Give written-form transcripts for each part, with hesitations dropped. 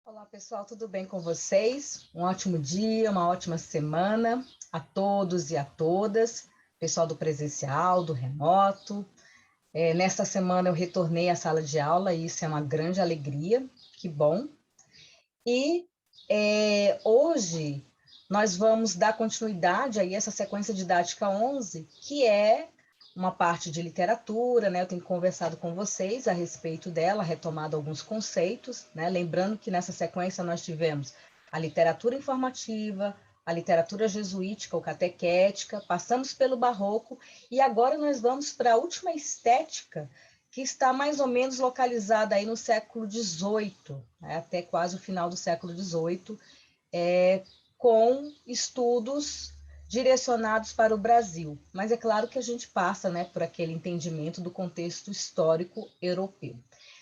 Olá, pessoal, tudo bem com vocês? Um ótimo dia, uma ótima semana a todos e a todas, pessoal do presencial, do remoto. Nesta semana eu retornei à sala de aula e isso é uma grande alegria, que bom. E hoje nós vamos dar continuidade a essa sequência didática 11, que é uma parte de literatura, né? Eu tenho conversado com vocês a respeito dela, retomado alguns conceitos, né? Lembrando que nessa sequência nós tivemos a literatura informativa, a literatura jesuítica ou catequética, passamos pelo barroco e agora nós vamos para a última estética, que está mais ou menos localizada aí no século XVIII, né? Até quase o final do século XVIII, com estudos direcionados para o Brasil. Mas é claro que a gente passa, né, por aquele entendimento do contexto histórico europeu.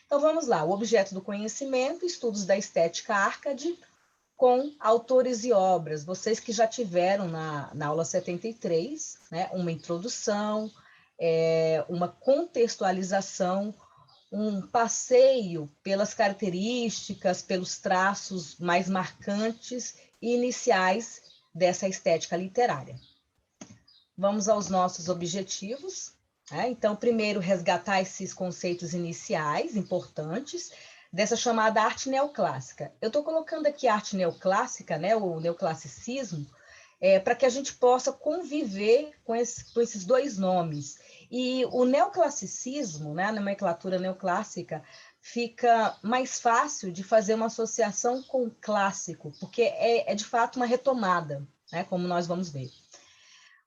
Então vamos lá, o objeto do conhecimento, estudos da estética Arcade, com autores e obras. Vocês que já tiveram na aula 73, né, uma introdução, uma contextualização, um passeio pelas características, pelos traços mais marcantes e iniciais dessa estética literária. Vamos aos nossos objetivos. Então, primeiro, resgatar esses conceitos iniciais importantes dessa chamada arte neoclássica. Eu estou colocando aqui a arte neoclássica, né, o neoclassicismo, para que a gente possa conviver com esses dois nomes. E o neoclassicismo, né, a nomenclatura neoclássica, fica mais fácil de fazer uma associação com o clássico, porque é de fato uma retomada, né, como nós vamos ver.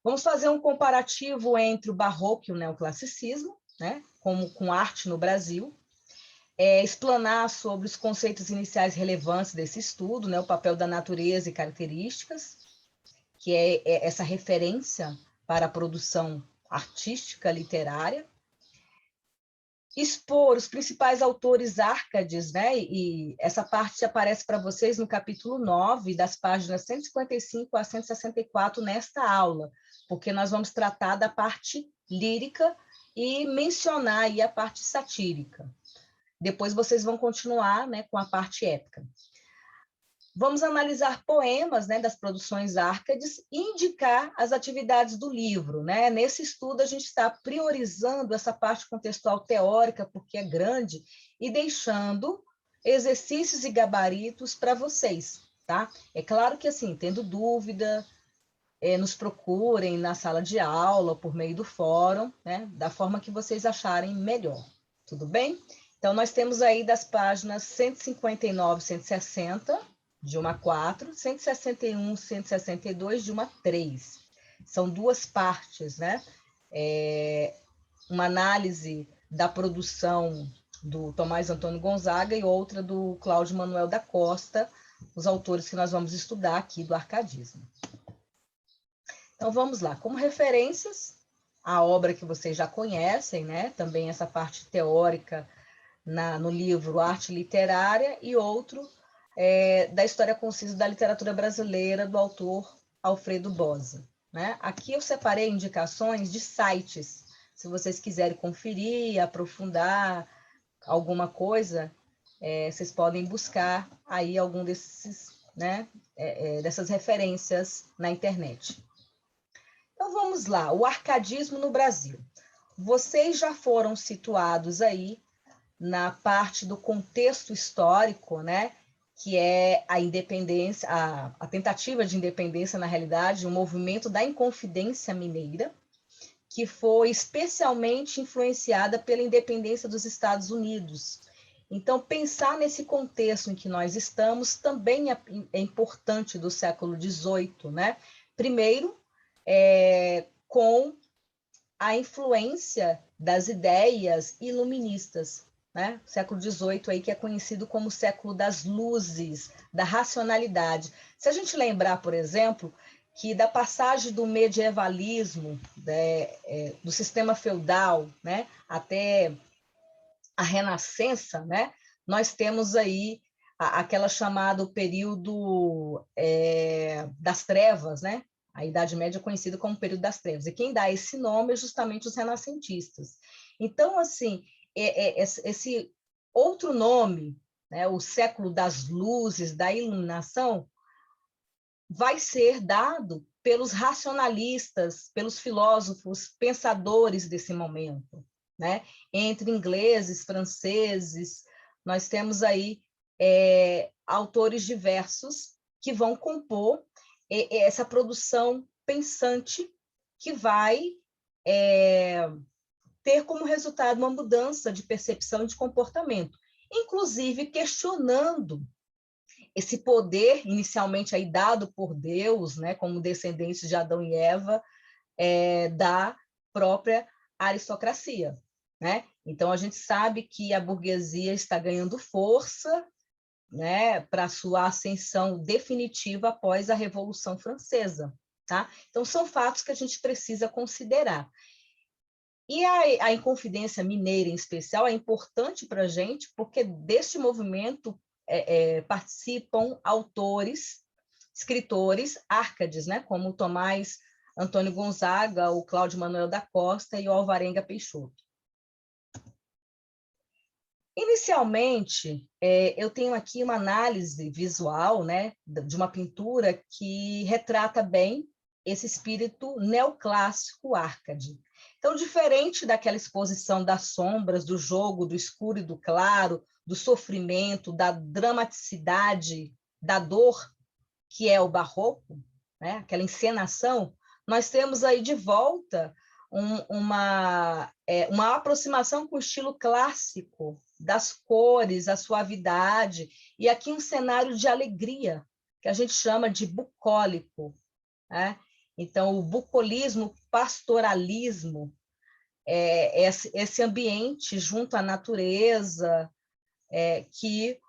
Vamos fazer um comparativo entre o barroco e o neoclassicismo, né, como com arte no Brasil, explanar sobre os conceitos iniciais relevantes desse estudo, né, o papel da natureza e características, que é essa referência para a produção artística literária, expor os principais autores Árcades, né? E essa parte aparece para vocês no capítulo 9, das páginas 155 a 164 nesta aula, porque nós vamos tratar da parte lírica e mencionar aí a parte satírica. Depois vocês vão continuar, né, com a parte épica. Vamos analisar poemas, né, das produções Árcades e indicar as atividades do livro, né? Nesse estudo, a gente está priorizando essa parte contextual teórica, porque é grande, e deixando exercícios e gabaritos para vocês, tá? É claro que, assim, tendo dúvida, nos procurem na sala de aula, por meio do fórum, né? Da forma que vocês acharem melhor, tudo bem? Então, nós temos aí das páginas 159, 160, de 1 a 4, 161, 162, de 1 a 3. São duas partes, né? Uma análise da produção do Tomás Antônio Gonzaga e outra do Cláudio Manuel da Costa, os autores que nós vamos estudar aqui do arcadismo. Então, vamos lá. Como referências, a obra que vocês já conhecem, né? Também essa parte teórica no livro Arte Literária e outro da História Concisa da Literatura Brasileira, do autor Alfredo Bose. Né? Aqui eu separei indicações de sites, se vocês quiserem conferir, aprofundar alguma coisa, vocês podem buscar aí algum desses, né, dessas referências na internet. Então vamos lá, o arcadismo no Brasil. Vocês já foram situados aí na parte do contexto histórico, né, que é a independência, a tentativa de independência, na realidade, o movimento da Inconfidência Mineira, que foi especialmente influenciada pela independência dos Estados Unidos. Então, pensar nesse contexto em que nós estamos também é importante do século XVIII, né? Primeiro, com a influência das ideias iluministas, né? O século XVIII aí que é conhecido como o século das luzes, da racionalidade. Se a gente lembrar, por exemplo, que da passagem do medievalismo, do sistema feudal, né, até a Renascença, né, nós temos aí aquela chamada período das trevas, né? A Idade Média é conhecida como período das trevas. E quem dá esse nome é justamente os renascentistas. Então, assim, esse outro nome, né, o século das luzes, da iluminação, vai ser dado pelos racionalistas, pelos filósofos, pensadores desse momento, né? Entre ingleses, franceses, nós temos aí autores diversos que vão compor essa produção pensante que vai ter como resultado uma mudança de percepção e de comportamento, inclusive questionando esse poder inicialmente aí dado por Deus, né, como descendentes de Adão e Eva, da própria aristocracia, né? Então a gente sabe que a burguesia está ganhando força, né, para sua ascensão definitiva após a Revolução Francesa, tá? Então são fatos que a gente precisa considerar. E a Inconfidência Mineira, em especial, é importante para a gente, porque deste movimento participam autores, escritores, árcades, né, como o Tomás Antônio Gonzaga, o Cláudio Manuel da Costa e o Alvarenga Peixoto. Inicialmente, eu tenho aqui uma análise visual, né, de uma pintura que retrata bem esse espírito neoclássico árcade. Então, diferente daquela exposição das sombras, do jogo, do escuro e do claro, do sofrimento, da dramaticidade, da dor, que é o barroco, né, aquela encenação, nós temos aí de volta uma aproximação com o estilo clássico, das cores, a suavidade, e aqui um cenário de alegria, que a gente chama de bucólico, né? Então, o bucolismo, pastoralismo, esse ambiente junto à natureza, que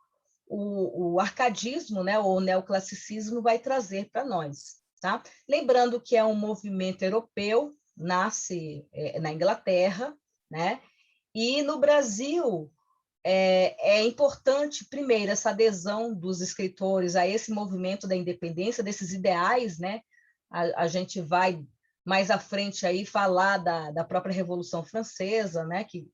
o arcadismo, né, ou o neoclassicismo vai trazer para nós. Tá? Lembrando que é um movimento europeu, nasce na Inglaterra, né? E no Brasil é importante, primeiro, essa adesão dos escritores a esse movimento da independência, desses ideais, né? A gente vai mais à frente aí falar da própria Revolução Francesa, né? Que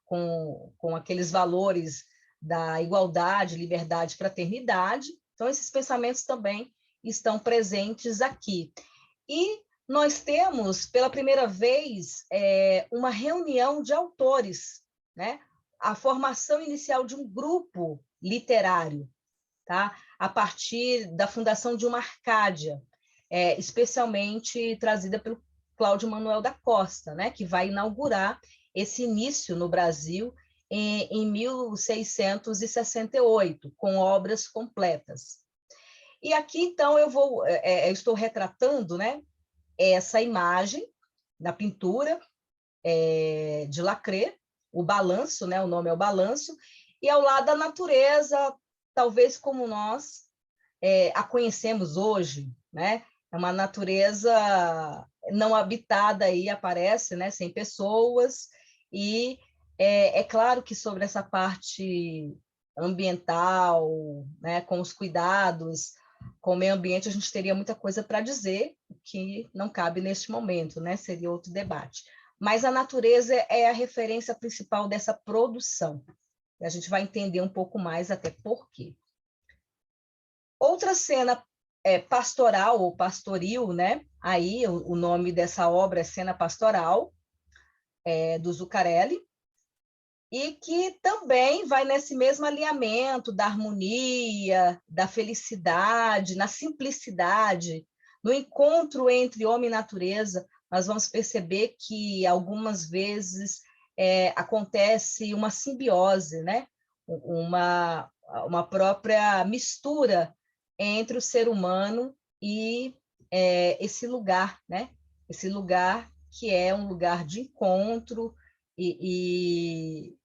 com aqueles valores da igualdade, liberdade, fraternidade. Então, esses pensamentos também estão presentes aqui. E nós temos, pela primeira vez, uma reunião de autores, né? A formação inicial de um grupo literário, tá? A partir da fundação de uma Arcádia, especialmente trazida pelo Cláudio Manuel da Costa, né? Que vai inaugurar esse início no Brasil em 1668, com obras completas. E aqui, então, eu estou retratando, né, essa imagem na pintura de Lacret, o balanço, né, o nome é o balanço, e ao lado a natureza, talvez como nós a conhecemos hoje, né? É uma natureza não habitada aí, aparece, né, sem pessoas, e é claro que sobre essa parte ambiental, né, com os cuidados com o meio ambiente, a gente teria muita coisa para dizer, que não cabe neste momento, né? Seria outro debate. Mas a natureza é a referência principal dessa produção. E a gente vai entender um pouco mais até por quê. Outra cena pastoral ou pastoril, né? Aí o nome dessa obra é Cena Pastoral, do Zuccarelli, e que também vai nesse mesmo alinhamento da harmonia, da felicidade, na simplicidade, no encontro entre homem e natureza. Nós vamos perceber que algumas vezes acontece uma simbiose, né? uma própria mistura entre o ser humano e esse lugar, né? Esse lugar que é um lugar de encontro e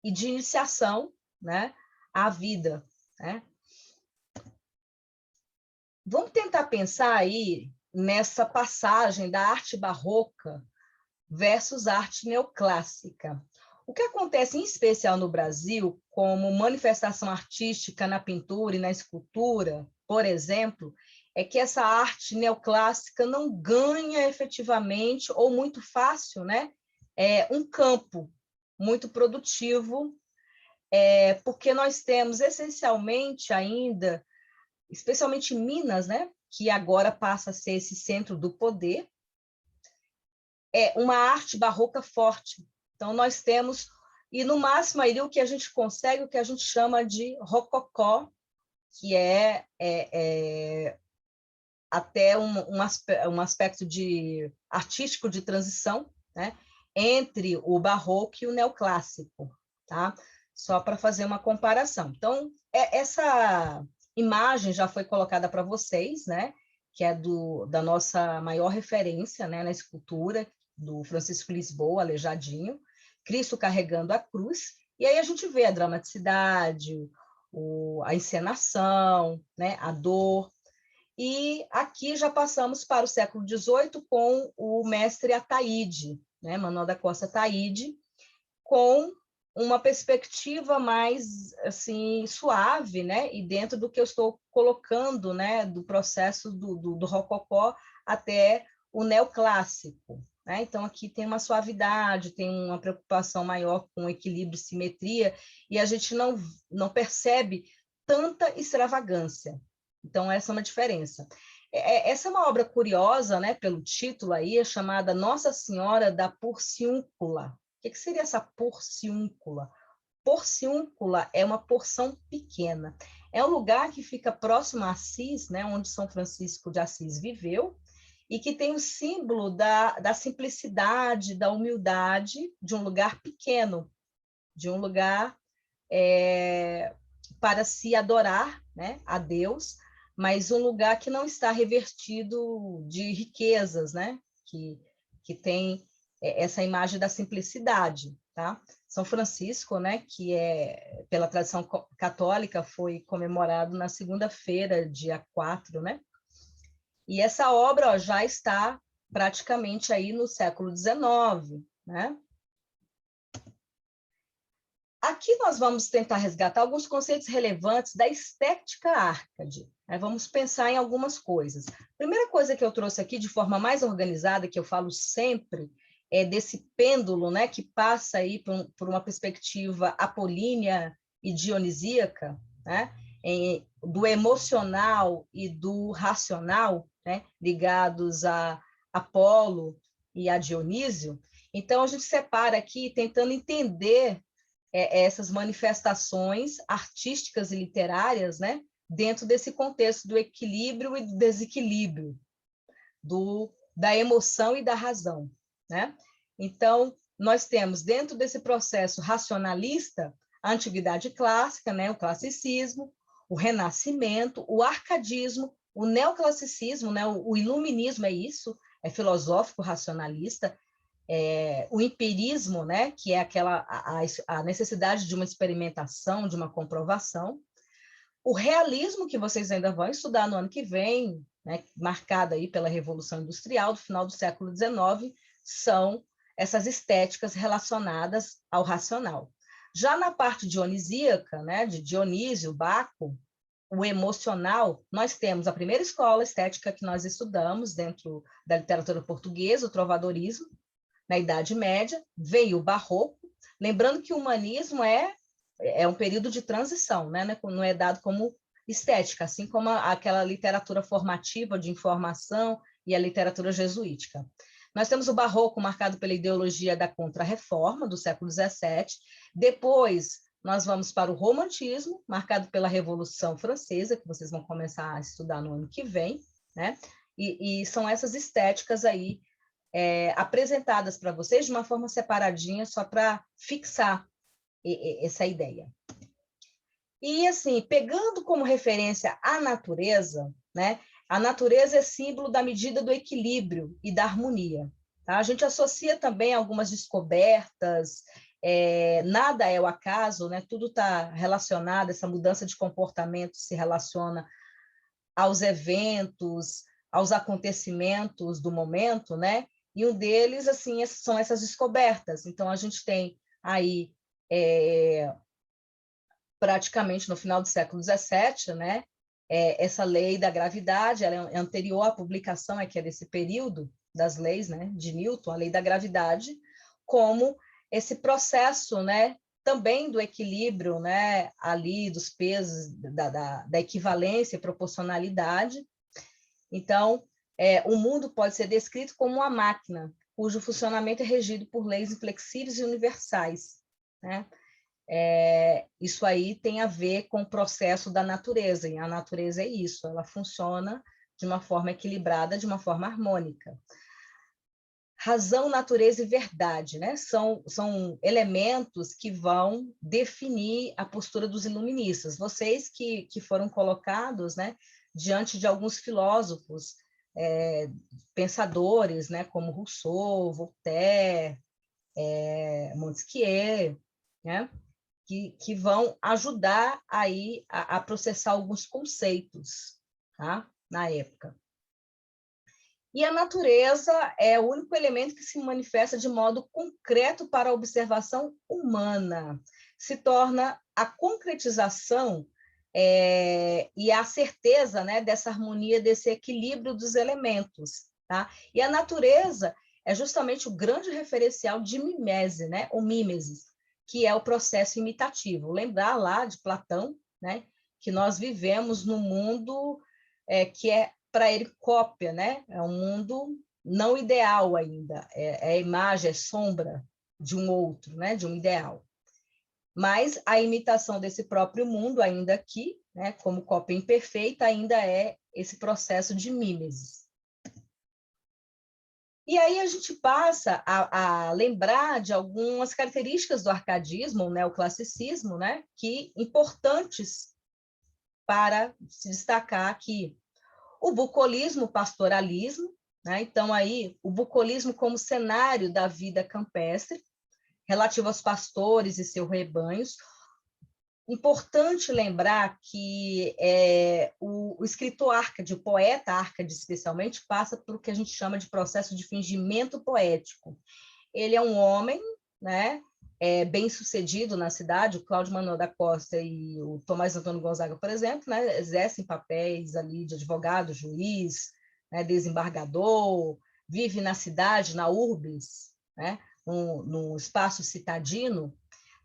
de iniciação, né, à vida, né? Vamos tentar pensar aí nessa passagem da arte barroca versus arte neoclássica. O que acontece, em especial no Brasil, como manifestação artística na pintura e na escultura, por exemplo, é que essa arte neoclássica não ganha efetivamente, ou muito fácil, né, um campo muito produtivo porque nós temos essencialmente ainda, especialmente Minas, né, que agora passa a ser esse centro do poder, uma arte barroca forte. Então, nós temos, e no máximo aí o que a gente consegue, o que a gente chama de rococó, que é até um aspecto artístico de transição, né, entre o barroco e o neoclássico, tá? Só para fazer uma comparação. Então, essa imagem já foi colocada para vocês, né, que é da nossa maior referência, né, na escultura, do Francisco Lisboa, Aleijadinho, Cristo carregando a cruz, e aí a gente vê a dramaticidade, a encenação, né, a dor. E aqui já passamos para o século XVIII com o mestre Ataíde, né, Manuel da Costa Ataíde, com uma perspectiva mais assim suave, né, e dentro do que eu estou colocando, né, do processo do rococó até o neoclássico, né? Então aqui tem uma suavidade, tem uma preocupação maior com equilíbrio e simetria, e a gente não percebe tanta extravagância. Então essa é uma diferença. Essa é uma obra curiosa, né, pelo título aí, é chamada Nossa Senhora da Porciúncula. O que seria essa porciúncula? Porciúncula é uma porção pequena. É um lugar que fica próximo a Assis, né, onde São Francisco de Assis viveu, e que tem o símbolo da simplicidade, da humildade de um lugar pequeno, de um lugar para se adorar, né, a Deus, mas um lugar que não está revertido de riquezas, né, que tem essa imagem da simplicidade, tá? São Francisco, né, que pela tradição católica, foi comemorado na segunda-feira, dia 4, né? E essa obra já está praticamente aí no século XIX, né? Aqui nós vamos tentar resgatar alguns conceitos relevantes da estética árcade. Né? Vamos pensar em algumas coisas. A primeira coisa que eu trouxe aqui de forma mais organizada, que eu falo sempre, é desse pêndulo, né, que passa aí por uma perspectiva apolínea e dionisíaca, né, do emocional e do racional, né, ligados a Apolo e a Dionísio. Então, a gente separa aqui tentando entender essas manifestações artísticas e literárias, né, dentro desse contexto do equilíbrio e do desequilíbrio, da emoção e da razão, né? Então, nós temos dentro desse processo racionalista a antiguidade clássica, né, o classicismo, o renascimento, o arcadismo, o neoclassicismo, né, o iluminismo é isso, é filosófico racionalista, o empirismo, né, que é a necessidade de uma experimentação, de uma comprovação, o realismo, que vocês ainda vão estudar no ano que vem, né, marcado aí pela Revolução Industrial do final do século XIX, são essas estéticas relacionadas ao racional. Já na parte dionisíaca, né, de Dionísio, Baco, o emocional, nós temos a primeira escola estética que nós estudamos dentro da literatura portuguesa, o trovadorismo, na Idade Média, veio o Barroco, lembrando que o humanismo é um período de transição, né? Não é dado como estética, assim como aquela literatura formativa de informação e a literatura jesuítica. Nós temos o Barroco marcado pela ideologia da Contra-Reforma, do século XVII. Depois, nós vamos para o Romantismo, marcado pela Revolução Francesa, que vocês vão começar a estudar no ano que vem, né? E são essas estéticas aí apresentadas para vocês de uma forma separadinha, só para fixar essa ideia. E, assim, pegando como referência a natureza, né? A natureza é símbolo da medida do equilíbrio e da harmonia. Tá? A gente associa também algumas descobertas, nada é o acaso, né? Tudo está relacionado, essa mudança de comportamento se relaciona aos eventos, aos acontecimentos do momento, né? E um deles, assim, são essas descobertas. Então, a gente tem aí, praticamente no final do século XVII, né? Essa lei da gravidade, ela é anterior à publicação, que é desse período das leis, né? De Newton, a lei da gravidade, como esse processo, né? também do equilíbrio, né, ali dos pesos, da equivalência e proporcionalidade. Então, o mundo pode ser descrito como uma máquina, cujo funcionamento é regido por leis inflexíveis e universais, né? Isso aí tem a ver com o processo da natureza, e a natureza é isso, ela funciona de uma forma equilibrada, de uma forma harmônica. Razão, natureza e verdade, né? São elementos que vão definir a postura dos iluministas. Vocês que foram colocados, né, diante de alguns filósofos, pensadores, né, como Rousseau, Voltaire, Montesquieu, né, que vão ajudar aí a processar alguns conceitos, tá? Na época. E a natureza é o único elemento que se manifesta de modo concreto para a observação humana. Se torna a concretização e a certeza, né, dessa harmonia, desse equilíbrio dos elementos. Tá? E a natureza é justamente o grande referencial de mimese, né, ou mimesis, que é o processo imitativo. Lembrar lá de Platão, né, que nós vivemos num mundo que é para ele cópia, né? É um mundo não ideal ainda, é imagem, é sombra de um outro, né? De um ideal. Mas a imitação desse próprio mundo, ainda aqui, né? Como cópia imperfeita, ainda é esse processo de mimesis. E aí a gente passa a lembrar de algumas características do arcadismo, o neoclassicismo, né? Que importantes para se destacar aqui. O bucolismo, o pastoralismo, né? Então, aí, o bucolismo como cenário da vida campestre, relativo aos pastores e seus rebanhos. Importante lembrar que o escritor Árcade, o poeta Árcade, especialmente, passa por o que a gente chama de processo de fingimento poético. Ele é um homem, né? Bem-sucedido na cidade, o Cláudio Manuel da Costa e o Tomás Antônio Gonzaga, por exemplo, né, exercem papéis ali de advogado, juiz, né, desembargador, vive na cidade, na urbis, né, no espaço citadino,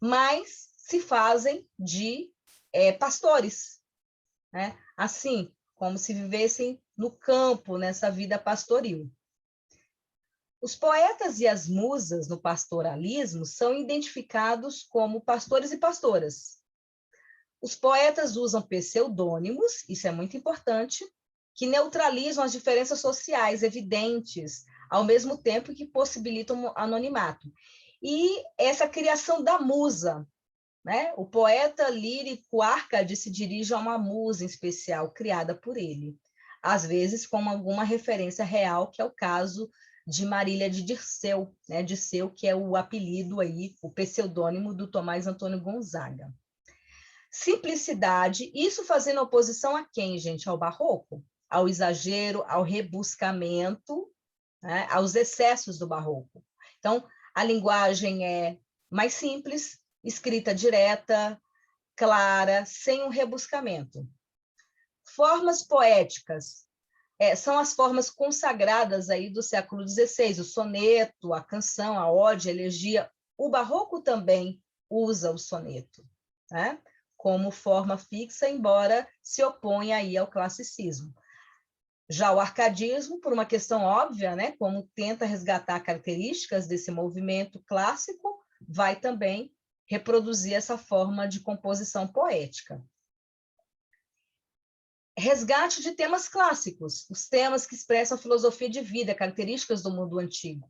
mas se fazem de pastores, né, assim, como se vivessem no campo, nessa vida pastoril. Os poetas e as musas no pastoralismo são identificados como pastores e pastoras. Os poetas usam pseudônimos, isso é muito importante, que neutralizam as diferenças sociais evidentes, ao mesmo tempo que possibilitam o anonimato. E essa criação da musa, né? O poeta lírico Árcade se dirige a uma musa em especial, criada por ele, às vezes com alguma referência real, que é o caso de Marília de Dirceu, né? Dirceu, que é o apelido aí, o pseudônimo do Tomás Antônio Gonzaga. Simplicidade, isso fazendo oposição a quem, gente? Ao barroco, ao exagero, ao rebuscamento, né? Aos excessos do barroco. Então, a linguagem é mais simples, escrita direta, clara, sem um rebuscamento. Formas poéticas são as formas consagradas aí do século XVI, o soneto, a canção, a ode, a elegia. O barroco também usa o soneto, né? Como forma fixa, embora se oponha aí ao classicismo. Já o arcadismo, por uma questão óbvia, né, como tenta resgatar características desse movimento clássico, vai também reproduzir essa forma de composição poética. Resgate de temas clássicos, os temas que expressam a filosofia de vida, características do mundo antigo.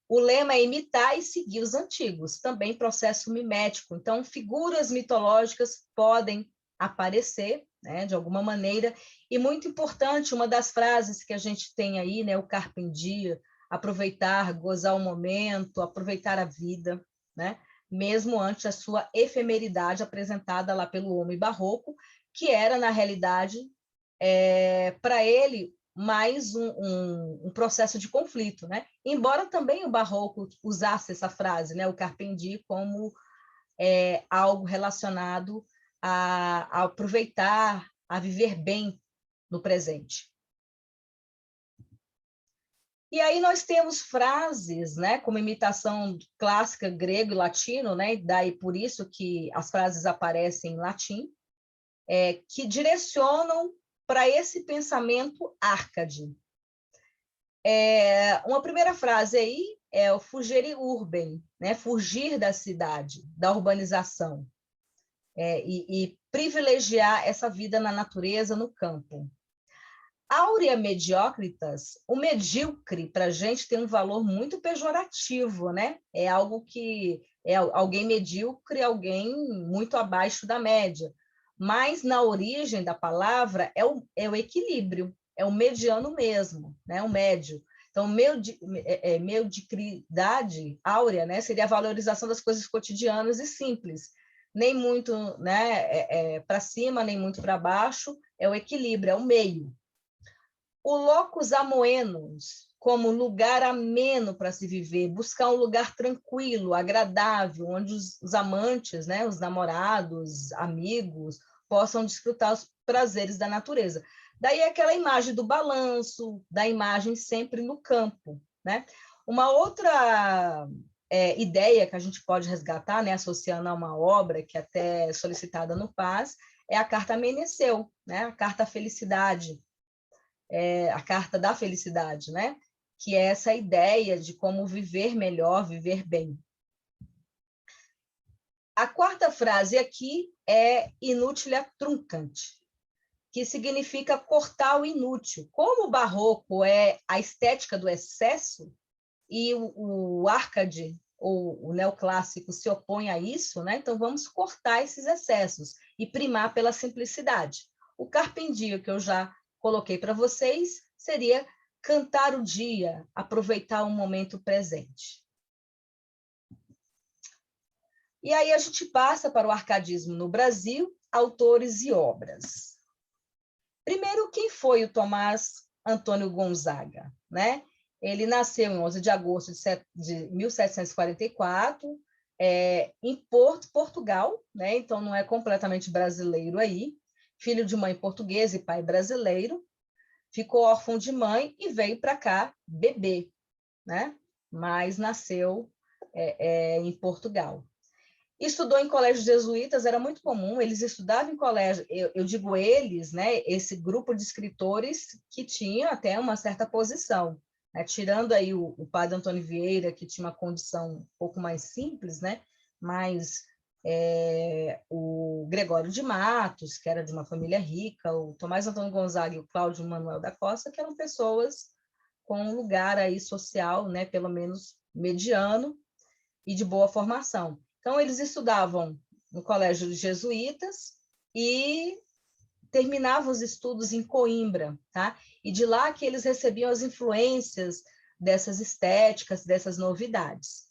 O lema é imitar e seguir os antigos, também processo mimético. Então, figuras mitológicas podem aparecer, né, de alguma maneira. E muito importante, uma das frases que a gente tem aí, né, o carpe diem, aproveitar, gozar o momento, aproveitar a vida, né, mesmo antes da sua efemeridade apresentada lá pelo homem barroco, que era, na realidade, para ele, mais um processo de conflito, né? Embora também o barroco usasse essa frase, né, o carpe diem, como algo relacionado a aproveitar, a viver bem no presente. E aí nós temos frases, né, como imitação clássica grego e latino, né, e daí por isso que as frases aparecem em latim, que direcionam para esse pensamento Árcade. Uma primeira frase aí é o fugere urbem, né, fugir da cidade, da urbanização, e privilegiar essa vida na natureza, no campo. Aurea mediocritas, o medíocre para a gente tem um valor muito pejorativo, né? É algo que é alguém medíocre, alguém muito abaixo da média. Mas na origem da palavra é o equilíbrio, é o mediano mesmo, né? O médio. Então, mediocridade áurea, né? Seria a valorização das coisas cotidianas e simples. Nem muito, né, para cima, nem muito para baixo, é o equilíbrio, é o meio. O locus amoenos, como lugar ameno para se viver, buscar um lugar tranquilo, agradável, onde os amantes, né, os namorados, amigos, possam desfrutar os prazeres da natureza. Daí aquela imagem do balanço, da imagem sempre no campo, né? Uma outra ideia que a gente pode resgatar, né, associando a uma obra que até é solicitada no Paz, é a Carta Meneceu, né? A Carta Felicidade, a Carta da Felicidade, né? Que é essa ideia de como viver melhor, viver bem. A quarta frase aqui é inutilia truncant, que significa cortar o inútil. Como o barroco é a estética do excesso, e o Arcade, ou o neoclássico, se opõe a isso, né? Então vamos cortar esses excessos e primar pela simplicidade. O carpe diem, que eu já coloquei para vocês, seria cantar o dia, aproveitar o momento presente. E aí a gente passa para o arcadismo no Brasil, autores e obras. Primeiro, quem foi o Tomás Antônio Gonzaga, né? Ele nasceu em 11 de agosto de 1744, em Porto, Portugal, né? Então não é completamente brasileiro aí, filho de mãe portuguesa e pai brasileiro, ficou órfão de mãe e veio para cá bebê, né? Mas nasceu em Portugal. Estudou em colégios jesuítas, era muito comum, eles estudavam em colégio, eu digo eles, né, esse grupo de escritores que tinha até uma certa posição, né, tirando aí o padre Antônio Vieira, que tinha uma condição um pouco mais simples, né, mas o Gregório de Matos, que era de uma família rica, o Tomás Antônio Gonzaga e o Cláudio Manuel da Costa, que eram pessoas com um lugar aí social, né, pelo menos mediano e de boa formação. Então, eles estudavam no colégio de jesuítas e terminavam os estudos em Coimbra, tá? E de lá que eles recebiam as influências dessas estéticas, dessas novidades.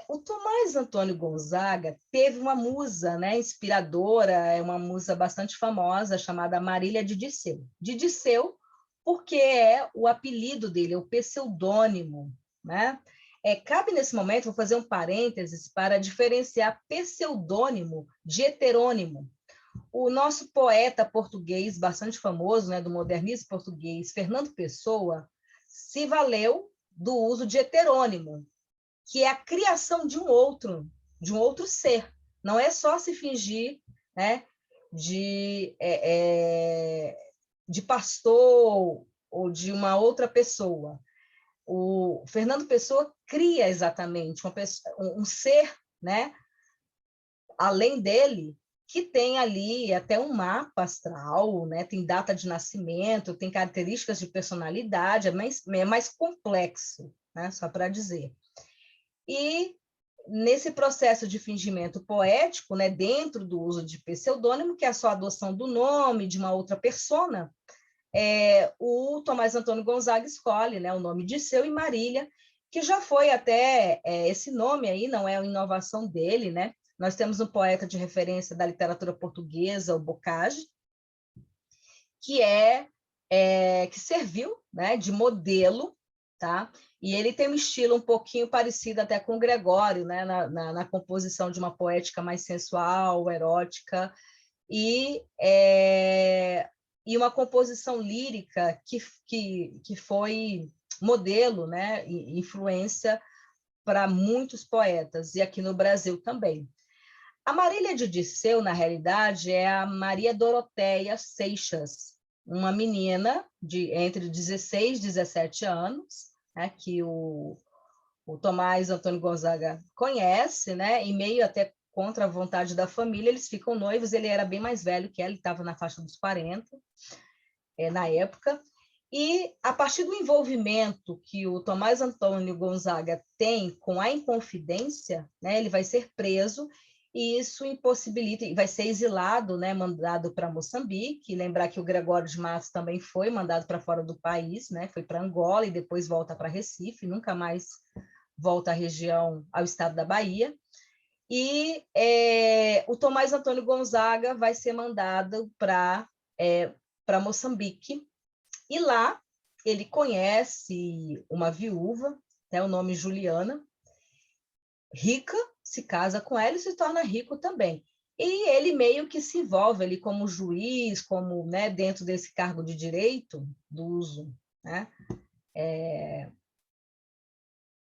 O Tomás Antônio Gonzaga teve uma musa, né, inspiradora, uma musa bastante famosa, chamada Marília de Disseu. De Disseu, porque é o apelido dele, é o pseudônimo, né? Cabe nesse momento, vou fazer um parênteses para diferenciar pseudônimo de heterônimo. O nosso poeta português, bastante famoso, né, do modernismo português, Fernando Pessoa, se valeu do uso de heterônimo, que é a criação de um outro ser. Não é só se fingir, né, de pastor ou de uma outra pessoa. O Fernando Pessoa cria exatamente um ser, né, além dele, que tem ali até um mapa astral, né, tem data de nascimento, tem características de personalidade, é mais complexo, né, só para dizer. E nesse processo de fingimento poético, né, dentro do uso de pseudônimo, que é só a adoção do nome de uma outra persona, o Tomás Antônio Gonzaga escolhe, né, o nome Disseu e Marília, que já foi até esse nome aí, não é uma inovação dele, né? Nós temos um poeta de referência da literatura portuguesa, o Bocage, que serviu, né, de modelo, tá? E ele tem um estilo um pouquinho parecido até com o Gregório, né, na composição de uma poética mais sensual, erótica, e e uma composição lírica que foi modelo, né, e influência para muitos poetas, e aqui no Brasil também. A Marília de Dirceu, na realidade, é a Maria Doroteia Seixas, uma menina de entre 16 e 17 anos, né, que o Tomás Antônio Gonzaga conhece, né, em meio até contra a vontade da família, eles ficam noivos, ele era bem mais velho que ela, ele estava na faixa dos 40, na época, e a partir do envolvimento que o Tomás Antônio Gonzaga tem com a Inconfidência, né, ele vai ser preso, e isso impossibilita, e vai ser exilado, né, mandado para Moçambique. Lembrar que o Gregório de Matos também foi mandado para fora do país, né, foi para Angola e depois volta para Recife, nunca mais volta à região, ao estado da Bahia. E o Tomás Antônio Gonzaga vai ser mandado para Moçambique, e lá ele conhece uma viúva, né, o nome Juliana, rica, se casa com ela e se torna rico também. E ele meio que se envolve ali como juiz, como, né, dentro desse cargo de direito, do uso, né,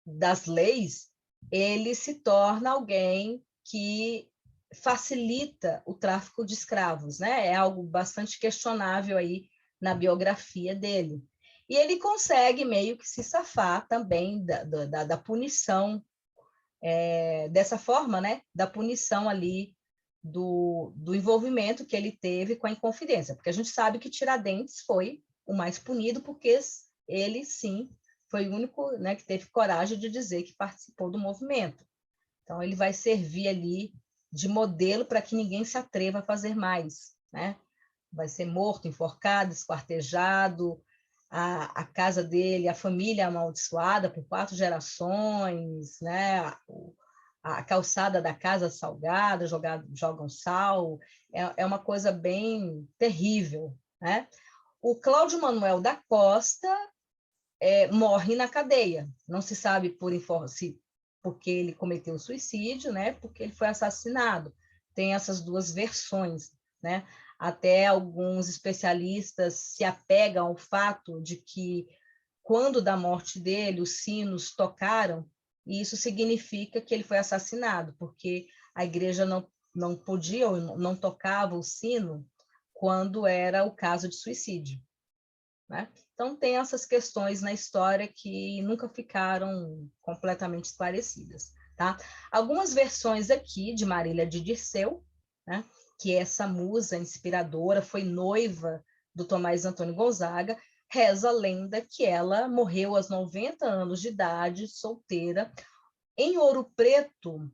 das leis, ele se torna alguém que facilita o tráfico de escravos, né? É algo bastante questionável aí na biografia dele. E ele consegue meio que se safar também da punição, dessa forma, né? Da punição ali do envolvimento que ele teve com a Inconfidência, porque a gente sabe que Tiradentes foi o mais punido, porque ele, sim, foi o único, né, que teve coragem de dizer que participou do movimento. Então, ele vai servir ali de modelo para que ninguém se atreva a fazer mais, né? Vai ser morto, enforcado, esquartejado, a casa dele, a família amaldiçoada por 4 gerações, né? A calçada da casa salgada, jogam sal, é uma coisa bem terrível, né? O Cláudio Manuel da Costa morre na cadeia, não se sabe porque ele cometeu suicídio, né? Porque ele foi assassinado. Tem essas duas versões, né? Até alguns especialistas se apegam ao fato de que, quando da morte dele, os sinos tocaram, e isso significa que ele foi assassinado, porque a igreja não podia ou não tocava o sino quando era o caso de suicídio, né? Então, tem essas questões na história que nunca ficaram completamente esclarecidas. Tá? Algumas versões aqui de Marília de Dirceu, né? Que essa musa inspiradora foi noiva do Tomás Antônio Gonzaga, reza a lenda que ela morreu aos 90 anos de idade, solteira, em Ouro Preto,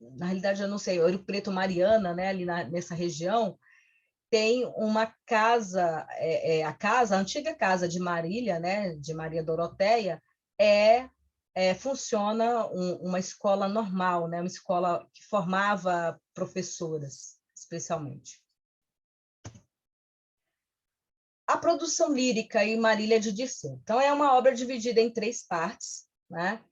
na realidade eu não sei, Ouro Preto Mariana, né? Ali nessa região, tem uma casa, a antiga casa de Marília, né, de Maria Doroteia, funciona uma escola normal, né, uma escola que formava professoras, especialmente. A produção lírica em Marília de Dirceu. Então, é uma obra dividida em 3 partes, né?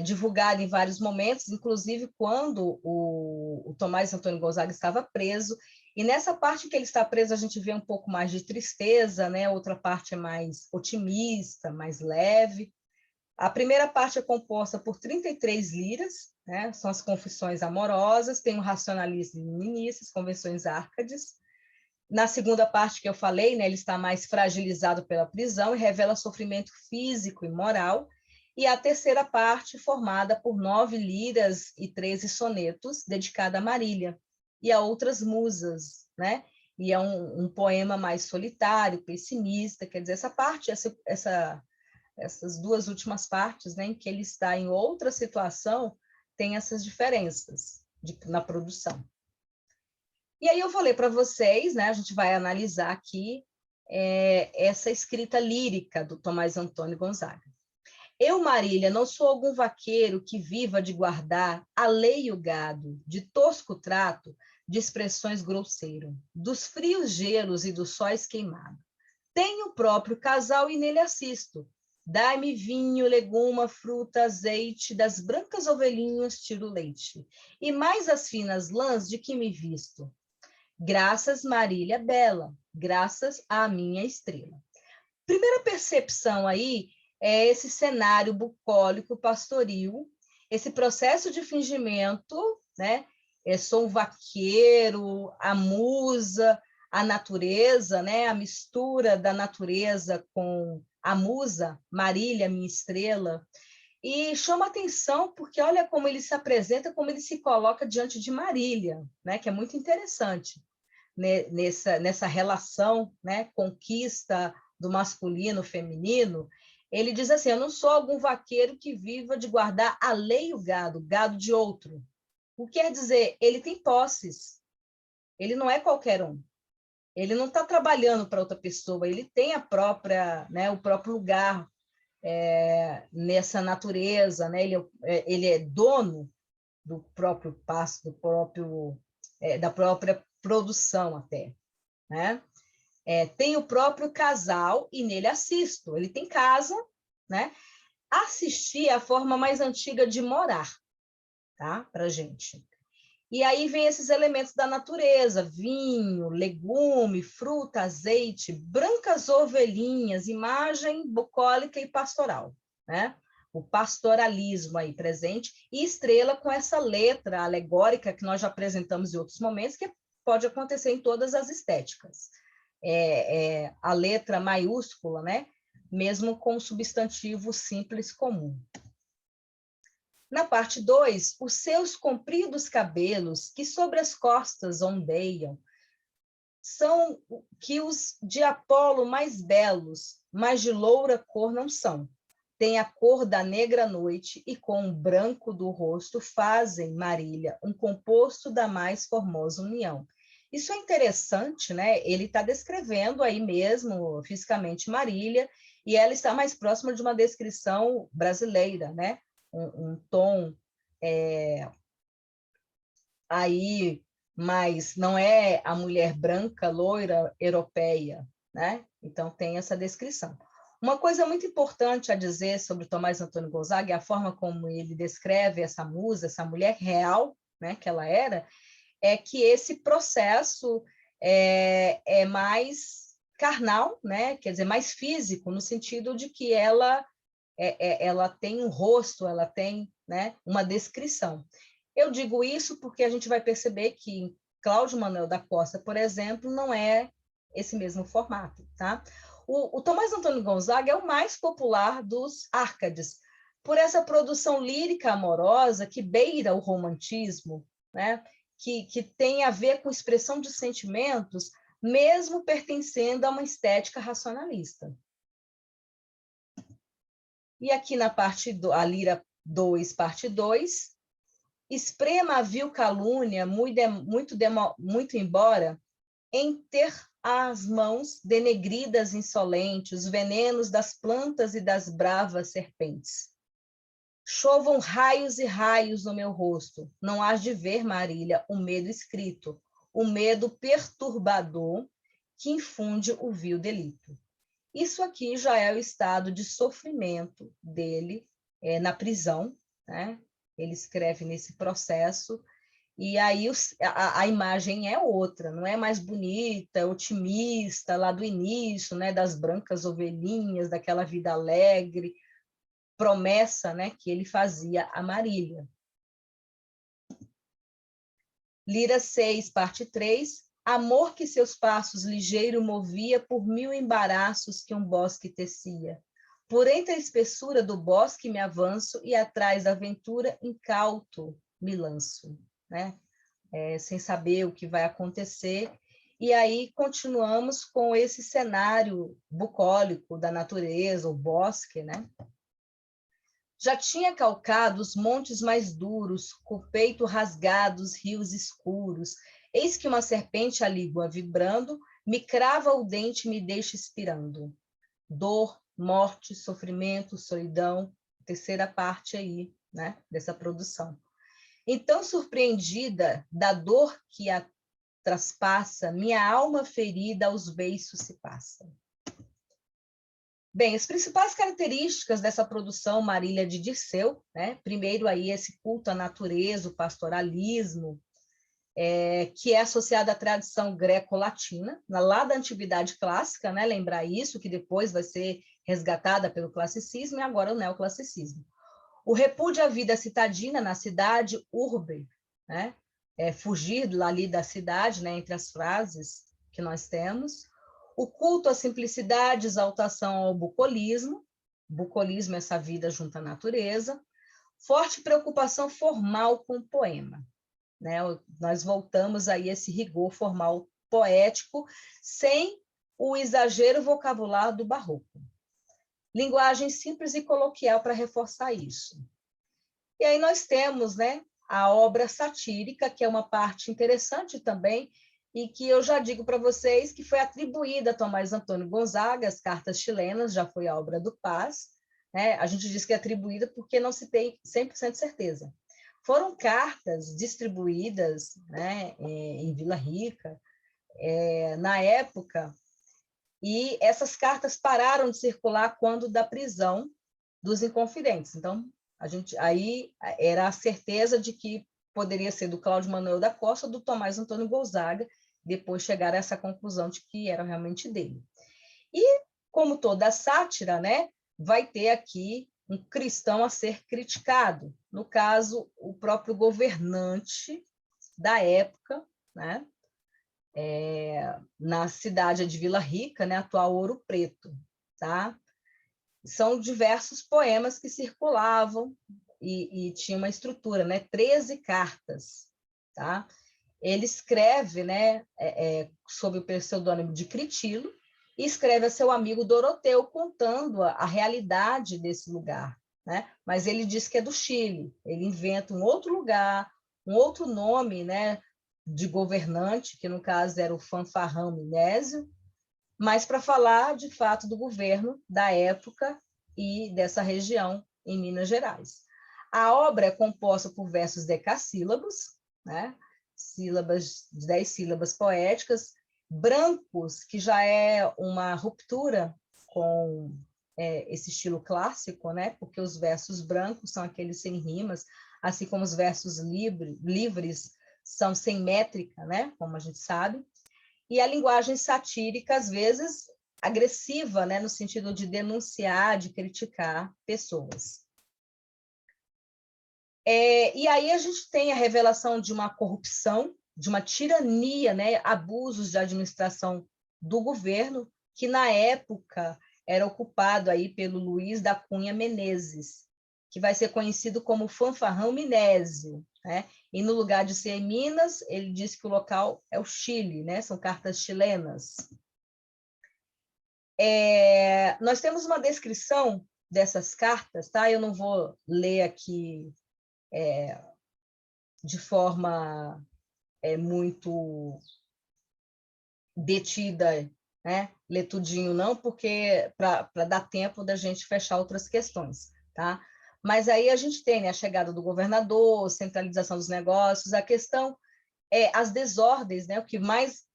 Divulgada em vários momentos, inclusive quando o Tomás Antônio Gonzaga estava preso. E nessa parte que ele está preso, a gente vê um pouco mais de tristeza, né? Outra parte é mais otimista, mais leve. A primeira parte é composta por 33 liras, né? São as confissões amorosas, tem o racionalismo iluminista, as convenções árcades. Na segunda parte que eu falei, né, ele está mais fragilizado pela prisão e revela sofrimento físico e moral. E a terceira parte, formada por 9 liras e 13 sonetos, dedicada a Marília e a outras musas, né? E é um poema mais solitário, pessimista, quer dizer, essa parte, essas 2 últimas partes, né, em que ele está em outra situação, tem essas diferenças na produção. E aí eu vou ler para vocês, né? A gente vai analisar aqui essa escrita lírica do Tomás Antônio Gonzaga. Eu, Marília, não sou algum vaqueiro que viva de guardar a lei e o gado, de tosco trato, de expressões grosseiro, dos frios gelos e dos sóis queimados. Tenho o próprio casal e nele assisto. Dai-me vinho, leguma, fruta, azeite, das brancas ovelhinhas tiro leite, e mais as finas lãs de que me visto. Graças, Marília bela, graças à minha estrela. Primeira percepção aí é esse cenário bucólico pastoril, esse processo de fingimento, né? Sou um vaqueiro, a musa, a natureza, né? A mistura da natureza com a musa, Marília, minha estrela. E chama atenção porque olha como ele se apresenta, como ele se coloca diante de Marília, né? Que é muito interessante nessa relação, né? Conquista do masculino, feminino. Ele diz assim: eu não sou algum vaqueiro que viva de guardar alheio gado de outro. O que quer dizer? Ele tem posses. Ele não é qualquer um. Ele não está trabalhando para outra pessoa. Ele tem a própria, né? O próprio lugar nessa natureza, né? Ele é dono do próprio pasto, da própria produção até, né? Tem o próprio casal e nele assisto. Ele tem casa, né? Assistir é a forma mais antiga de morar, tá? Para gente. E aí vem esses elementos da natureza: vinho, legume, fruta, azeite, brancas ovelhinhas, imagem bucólica e pastoral, né? O pastoralismo aí presente, e estrela com essa letra alegórica que nós já apresentamos em outros momentos, que pode acontecer em todas as estéticas. A letra maiúscula, né? Mesmo com o substantivo simples comum. Na parte 2, os seus compridos cabelos, que sobre as costas ondeiam, são que os de Apolo mais belos, mas de loura cor não são. Tem a cor da negra noite e com o branco do rosto fazem, Marília, um composto da mais formosa união. Isso é interessante, né? Ele está descrevendo aí mesmo, fisicamente, Marília, e ela está mais próxima de uma descrição brasileira, né? Um tom aí, mas não é a mulher branca, loira, europeia, né? Então tem essa descrição. Uma coisa muito importante a dizer sobre Tomás Antônio Gonzaga é a forma como ele descreve essa musa, essa mulher real, né, que ela era, é que esse processo é mais carnal, né? Quer dizer, mais físico, no sentido de que ela tem um rosto, ela tem, né, uma descrição. Eu digo isso porque a gente vai perceber que Cláudio Manuel da Costa, por exemplo, não é esse mesmo formato, tá? O Tomás Antônio Gonzaga é o mais popular dos Árcades, por essa produção lírica amorosa que beira o romantismo, né? Que tem a ver com expressão de sentimentos, mesmo pertencendo a uma estética racionalista. E aqui na parte a Lira 2, parte 2, esprema a vil calúnia, muito embora, em ter as mãos denegridas insolentes, os venenos das plantas e das bravas serpentes. Chovam raios e raios no meu rosto, não hás de ver, Marília, o medo escrito, o medo perturbador que infunde o vil delito. Isso aqui já é o estado de sofrimento dele na prisão, né? Ele escreve nesse processo, e aí a imagem é outra, não é mais bonita, otimista, lá do início, né? Das brancas ovelhinhas, daquela vida alegre, promessa, né? Que ele fazia a Marília. Lira 6, parte 3, amor que seus passos ligeiro movia por mil embaraços que um bosque tecia. Por entre a espessura do bosque me avanço e atrás da aventura incauto me lanço, né? Sem saber o que vai acontecer. E aí continuamos com esse cenário bucólico da natureza, o bosque, né? Já tinha calcado os montes mais duros, com o peito rasgado, os rios escuros. Eis que uma serpente, a língua vibrando, me crava o dente e me deixa expirando. Dor, morte, sofrimento, solidão, terceira parte aí, né, dessa produção. Então, surpreendida da dor que a traspassa, minha alma ferida aos beiços se passa. Bem, as principais características dessa produção Marília de Dirceu, né? Primeiro aí esse culto à natureza, o pastoralismo, que é associada à tradição greco-latina, lá da Antiguidade Clássica, né? Lembrar isso, que depois vai ser resgatada pelo classicismo e agora o neoclassicismo. O repúdio à vida citadina na cidade, urbe, né? Fugir ali da cidade, né? Entre as frases que nós temos. O culto à simplicidade, exaltação ao bucolismo é essa vida junto à natureza. Forte preocupação formal com o poema, né? Nós voltamos aí a esse rigor formal poético, sem o exagero vocabular do barroco. Linguagem simples e coloquial para reforçar isso. E aí nós temos, né, a obra satírica, que é uma parte interessante também, e que eu já digo para vocês que foi atribuída a Tomás Antônio Gonzaga, as Cartas Chilenas, já foi a obra do Paz, né? A gente diz que é atribuída porque não se tem 100% certeza. Foram cartas distribuídas, né, em Vila Rica, na época, e essas cartas pararam de circular quando da prisão dos Inconfidentes. Então, aí era a certeza de que poderia ser do Cláudio Manuel da Costa ou do Tomás Antônio Gonzaga, depois chegar a essa conclusão de que era realmente dele. E, como toda sátira, né, vai ter aqui um cristão a ser criticado, no caso, o próprio governante da época, né, na cidade de Vila Rica, né, atual Ouro Preto, tá? São diversos poemas que circulavam e tinha uma estrutura, né, 13 cartas, tá? Ele escreve, né, sob o pseudônimo de Critilo, e escreve a seu amigo Doroteu, contando a realidade desse lugar, né? Mas ele diz que é do Chile, ele inventa um outro lugar, um outro nome, né, de governante, que no caso era o Fanfarrão Minésio, mas para falar, de fato, do governo da época e dessa região em Minas Gerais. A obra é composta por versos decassílabos, né? 10 sílabas poéticas, brancos, que já é uma ruptura com esse estilo clássico, né? Porque os versos brancos são aqueles sem rimas, assim como os versos livres são sem métrica, né? Como a gente sabe. E a linguagem satírica, às vezes, agressiva, né? No sentido de denunciar, de criticar pessoas. E aí a gente tem a revelação de uma corrupção, de uma tirania, né? Abusos de administração do governo, que na época era ocupado aí pelo Luiz da Cunha Menezes, que vai ser conhecido como Fanfarrão Minésio, né? E no lugar de ser em Minas, ele diz que o local é o Chile, né? São cartas chilenas. Nós temos uma descrição dessas cartas, tá? Eu não vou ler aqui de forma muito detida, né? Ler tudinho não, porque para dar tempo da gente fechar outras questões, tá? Mas aí a gente tem, né, a chegada do governador, centralização dos negócios, a questão as desordens, né?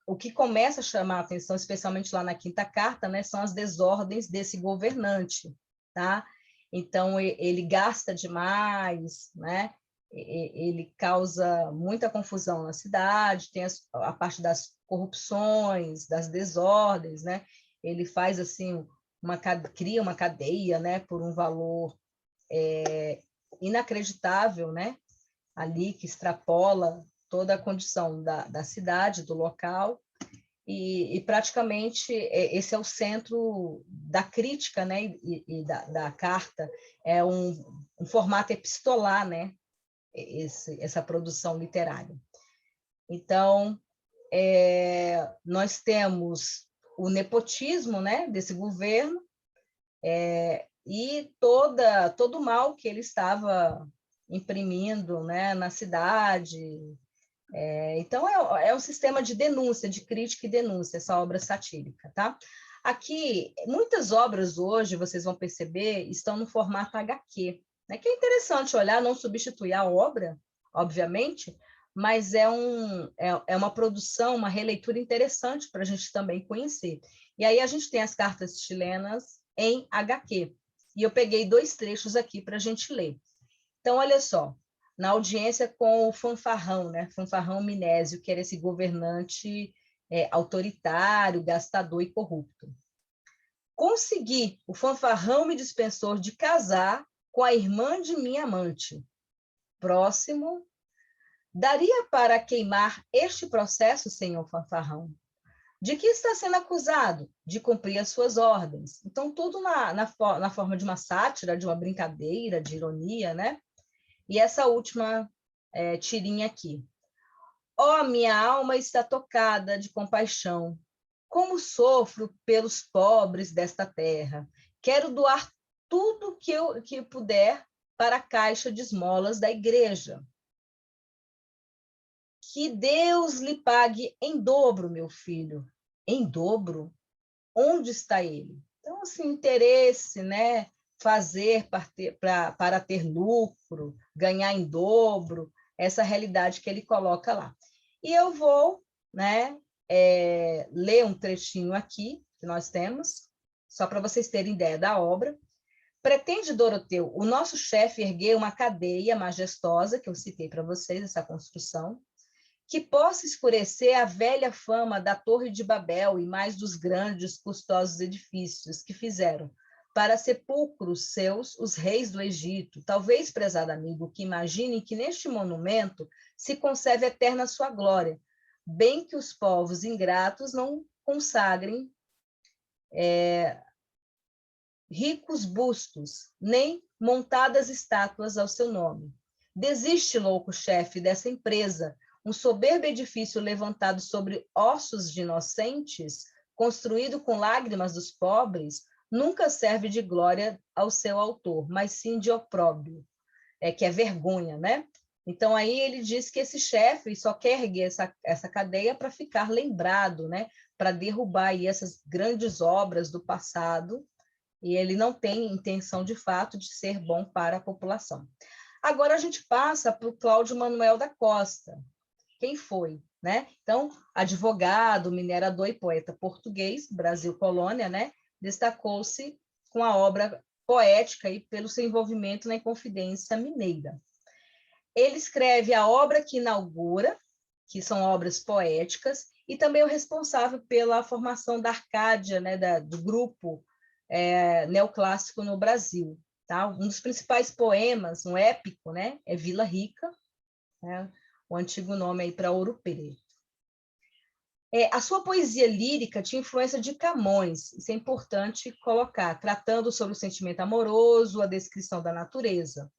O que começa a chamar a atenção, especialmente lá na quinta carta, né, são as desordens desse governante, tá? Então ele gasta demais, né? Ele causa muita confusão na cidade, tem a parte das corrupções, das desordens, né? Ele faz assim cria uma cadeia, né, por um valor inacreditável, né? Ali que extrapola toda a condição da cidade, do local, e praticamente esse é o centro da crítica, né, e da carta, é um formato epistolar, né, essa produção literária. Então, nós temos o nepotismo, né, desse governo, e todo o mal que ele estava imprimindo, né, na cidade. Então, é um sistema de denúncia, de crítica e denúncia, essa obra satírica, tá? Aqui, muitas obras hoje, vocês vão perceber, estão no formato HQ, né? Que é interessante olhar, não substituir a obra, obviamente, mas é uma produção, uma releitura interessante para a gente também conhecer. E aí a gente tem as cartas chilenas em HQ, e eu peguei 2 trechos aqui para a gente ler. Então, olha só, na audiência com o Fanfarrão, né? Fanfarrão Minésio, que era esse governante autoritário, gastador e corrupto. Consegui, o Fanfarrão me dispensou de casar com a irmã de minha amante. Próximo. Daria para queimar este processo, senhor Fanfarrão? De que está sendo acusado? De cumprir as suas ordens. Então, tudo na forma de uma sátira, de uma brincadeira, de ironia, né? E essa última tirinha aqui. Ó, minha alma está tocada de compaixão. Como sofro pelos pobres desta terra. Quero doar tudo que puder para a caixa de esmolas da igreja. Que Deus lhe pague em dobro, meu filho. Em dobro? Onde está ele? Então, assim, interesse, né? Fazer para ter lucro, ganhar em dobro, essa realidade que ele coloca lá. E eu vou, né, ler um trechinho aqui que nós temos, só para vocês terem ideia da obra. Pretende, Doroteu, o nosso chefe erguer uma cadeia majestosa, que eu citei para vocês, essa construção, que possa escurecer a velha fama da Torre de Babel e mais dos grandes, custosos edifícios que fizeram para sepulcros seus os reis do Egito. Talvez, prezado amigo, que imaginem que neste monumento se conserve eterna sua glória, bem que os povos ingratos não consagrem ricos bustos, nem montadas estátuas ao seu nome. Desiste, louco chefe, dessa empresa, um soberbo edifício levantado sobre ossos de inocentes, construído com lágrimas dos pobres, nunca serve de glória ao seu autor, mas sim de opróbrio, que é vergonha, né? Então, aí ele diz que esse chefe só quer erguer essa cadeia para ficar lembrado, né? Para derrubar aí essas grandes obras do passado, e ele não tem intenção, de fato, de ser bom para a população. Agora a gente passa para o Cláudio Manuel da Costa. Quem foi? Né? Então, advogado, minerador e poeta português, Brasil Colônia, né? Destacou-se com a obra poética e pelo seu envolvimento na Inconfidência Mineira. Ele escreve a obra que inaugura, que são obras poéticas, e também é o responsável pela formação da Arcádia, né? Do grupo neoclássico no Brasil. Tá? Um dos principais poemas, um épico, né? É Vila Rica, né? O antigo nome aí para Ouro Preto. A sua poesia lírica tinha influência de Camões, isso é importante colocar, tratando sobre o sentimento amoroso, a descrição da natureza.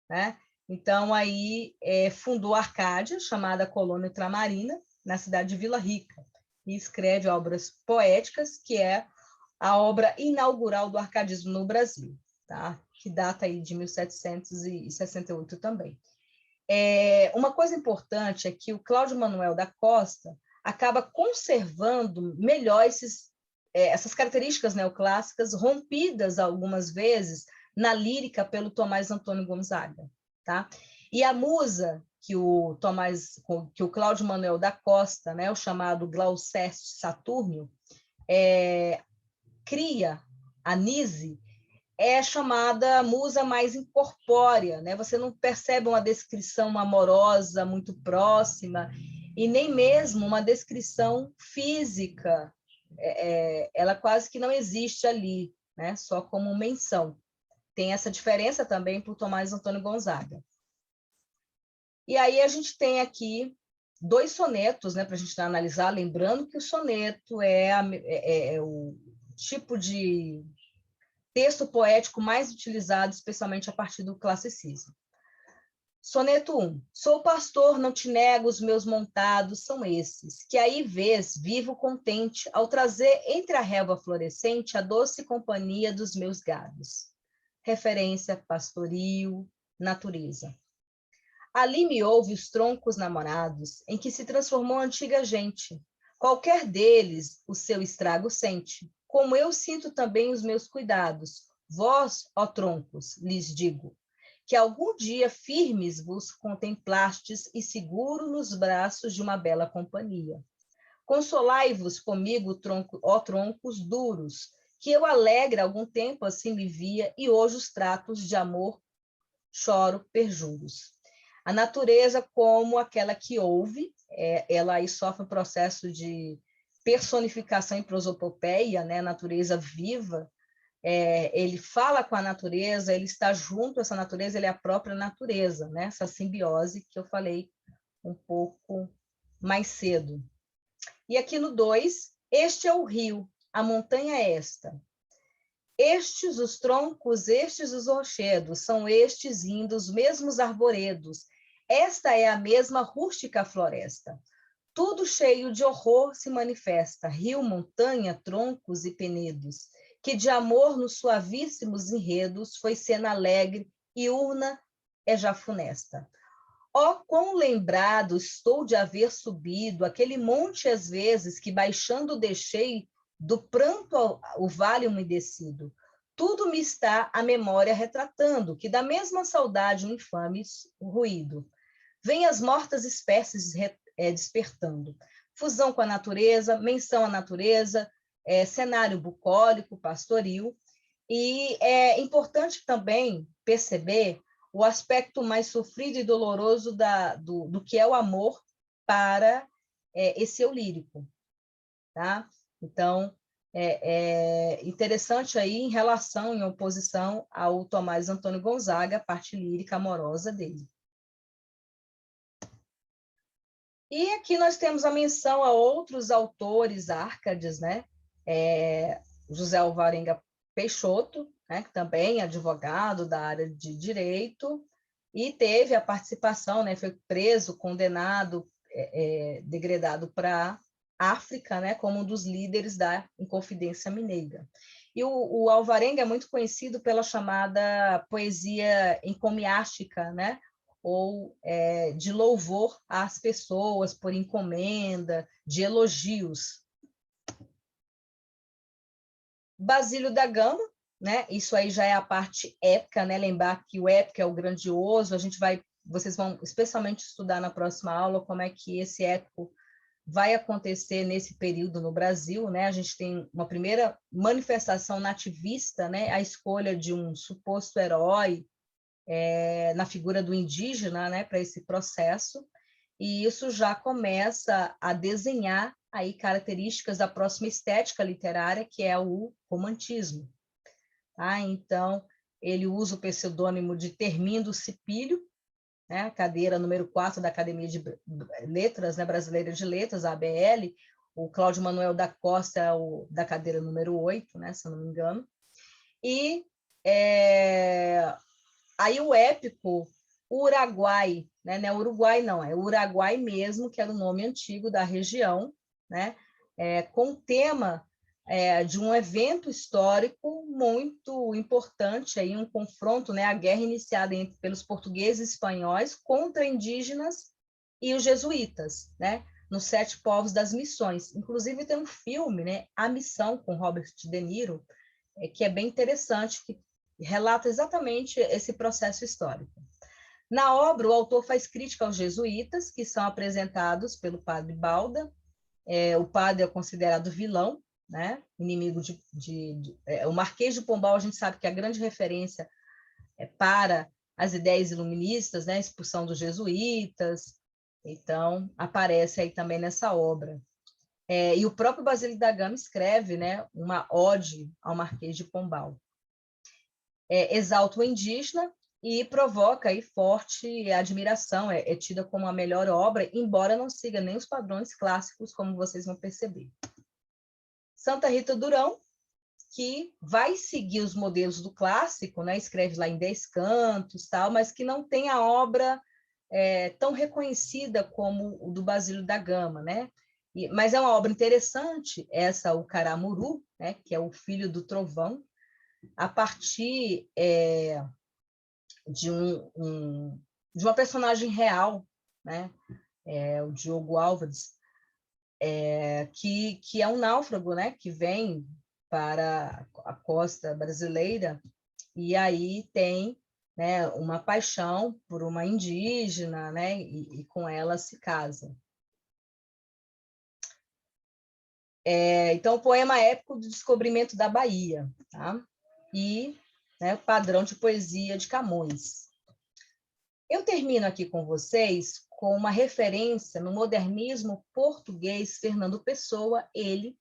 Né? Então, aí fundou a Arcádia, chamada Colônia Ultramarina, na cidade de Vila Rica, e escreve obras poéticas, que é a obra inaugural do arcadismo no Brasil, tá? Que data aí de 1768 também. Uma coisa importante é que o Cláudio Manuel da Costa acaba conservando melhor essas características neoclássicas, rompidas algumas vezes na lírica pelo Tomás Antônio Gonzaga. Tá? E a musa que o Cláudio Manuel da Costa, né, o chamado Glauceste Saturnio, cria, a Nise, é chamada musa mais incorpórea, né? Você não percebe uma descrição amorosa muito próxima e nem mesmo uma descrição física. Ela quase que não existe ali, né? Só como menção. Tem essa diferença também para o Tomás Antônio Gonzaga. E aí a gente tem aqui 2 sonetos, né, para a gente analisar, lembrando que o soneto é o tipo de texto poético mais utilizado, especialmente a partir do classicismo. Soneto 1. Sou pastor, não te nego, os meus montados são esses, que aí vês, vivo contente, ao trazer entre a relva florescente a doce companhia dos meus gados. Referência, pastoril, natureza. Ali me ouve os troncos namorados, em que se transformou a antiga gente. Qualquer deles o seu estrago sente, como eu sinto também os meus cuidados. Vós, ó troncos, lhes digo, que algum dia firmes vos contemplastes e seguro nos braços de uma bela companhia. Consolai-vos comigo, ó troncos duros, que eu alegre algum tempo assim me via, e hoje os tratos de amor choro perjuros. A natureza como aquela que ouve, ela aí sofre um processo de personificação em prosopopeia, né? A natureza viva, ele fala com a natureza, ele está junto a essa natureza, ele é a própria natureza, né? Essa simbiose que eu falei um pouco mais cedo. E aqui no 2, este é o rio, a montanha é esta. Estes os troncos, estes os rochedos, são estes indo os mesmos arvoredos. Esta é a mesma rústica floresta. Tudo cheio de horror se manifesta, rio, montanha, troncos e penedos, que de amor nos suavíssimos enredos foi cena alegre e urna é já funesta. Ó, quão lembrado estou de haver subido aquele monte às vezes que baixando deixei do pranto o vale umedecido. Tudo me está a memória retratando, que da mesma saudade um infame ruído. Vem as mortas espécies despertando. Fusão com a natureza, menção à natureza, cenário bucólico, pastoril. E é importante também perceber o aspecto mais sofrido e doloroso do que é o amor para esse eu lírico. Tá? Então, é interessante aí em relação, em oposição ao Tomás Antônio Gonzaga, a parte lírica amorosa dele. E aqui nós temos a menção a outros autores árcades, né? José Alvarenga Peixoto, né? Que também é advogado da área de direito, e teve a participação, né? Foi preso, condenado, degradado para a África, né? Como um dos líderes da Inconfidência Mineira. E o Alvarenga é muito conhecido pela chamada poesia encomiástica, né? Ou de louvor às pessoas por encomenda, de elogios. Basílio da Gama, né? Isso aí já é a parte épica, né? Lembrar que o épico é o grandioso, vocês vão especialmente estudar na próxima aula como é que esse épico vai acontecer nesse período no Brasil, né? A gente tem uma primeira manifestação nativista, né? A escolha de um suposto herói na figura do indígena, né, para esse processo, e isso já começa a desenhar aí características da próxima estética literária, que é o romantismo. Tá? Então, ele usa o pseudônimo de Termindo Cipílio, né, cadeira número 4 da Academia de Letras, né, Brasileira de Letras, a ABL, o Cláudio Manuel da Costa é da cadeira número 8, né, se eu não me engano, e aí o épico Uraguai, né? Não é Uruguai, não, é Uraguai mesmo, que era o nome antigo da região, né? Com o tema de um evento histórico muito importante, aí, um confronto, né? A guerra iniciada pelos portugueses e espanhóis contra indígenas e os jesuítas, né? Nos Sete Povos das Missões. Inclusive tem um filme, né? A Missão, com Robert De Niro, que é bem interessante, que relata exatamente esse processo histórico. Na obra, o autor faz crítica aos jesuítas, que são apresentados pelo padre Balda. O padre é considerado vilão, né? Inimigo o Marquês de Pombal, a gente sabe que é a grande referência para as ideias iluministas, né? A expulsão dos jesuítas. Então, aparece aí também nessa obra. E o próprio Basílio da Gama escreve, né, uma ode ao Marquês de Pombal. Exalta o indígena e provoca aí forte admiração, é tida como a melhor obra, embora não siga nem os padrões clássicos, como vocês vão perceber. Santa Rita Durão, que vai seguir os modelos do clássico, né? Escreve lá em 10 cantos, tal, mas que não tem a obra tão reconhecida como o do Basílio da Gama, né? Mas é uma obra interessante, essa, o Caramuru, né? Que é o filho do trovão, a partir de uma personagem real, né? O Diogo Álvares, que é um náufrago, né? Que vem para a costa brasileira e aí tem, né, uma paixão por uma indígena, né? E com ela se casa. Então, o poema épico do descobrimento da Bahia, tá? E, né, padrão de poesia de Camões. Eu termino aqui com vocês com uma referência no modernismo português, Fernando Pessoa, ele,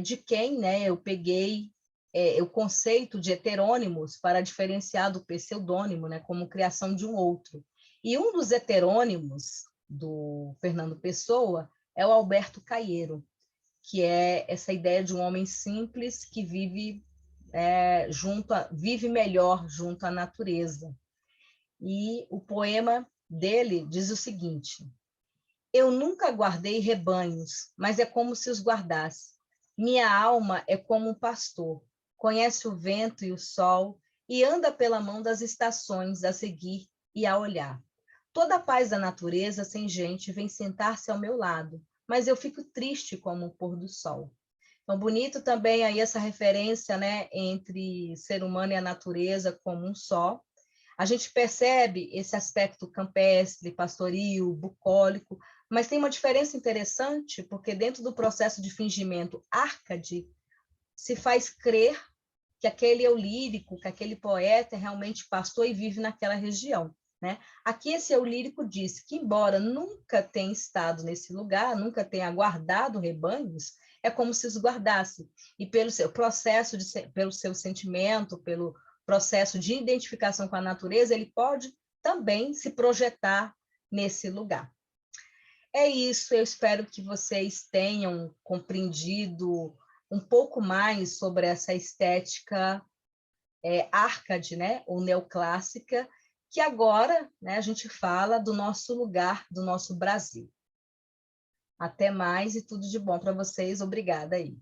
de quem, né, eu peguei o conceito de heterônimos para diferenciar do pseudônimo, né, como criação de um outro. E um dos heterônimos do Fernando Pessoa é o Alberto Caeiro, que é essa ideia de um homem simples que vive vive melhor junto à natureza. E o poema dele diz o seguinte: eu nunca guardei rebanhos, mas é como se os guardasse. Minha alma é como um pastor, conhece o vento e o sol e anda pela mão das estações a seguir e a olhar. Toda a paz da natureza sem gente vem sentar-se ao meu lado, mas eu fico triste como o pôr do sol. Então, bonito também aí essa referência, né, entre ser humano e a natureza como um só. A gente percebe esse aspecto campestre, pastoril, bucólico, mas tem uma diferença interessante, porque dentro do processo de fingimento Árcade, se faz crer que aquele eu lírico, que aquele poeta é realmente pastor e vive naquela região. Né? Aqui esse eu lírico diz que, embora nunca tenha estado nesse lugar, nunca tenha guardado rebanhos, é como se os guardasse. E pelo seu processo, pelo seu sentimento, pelo processo de identificação com a natureza, ele pode também se projetar nesse lugar. É isso, eu espero que vocês tenham compreendido um pouco mais sobre essa estética Árcade, né, ou neoclássica, que agora, né, a gente fala do nosso lugar, do nosso Brasil. Até mais e tudo de bom para vocês. Obrigada aí.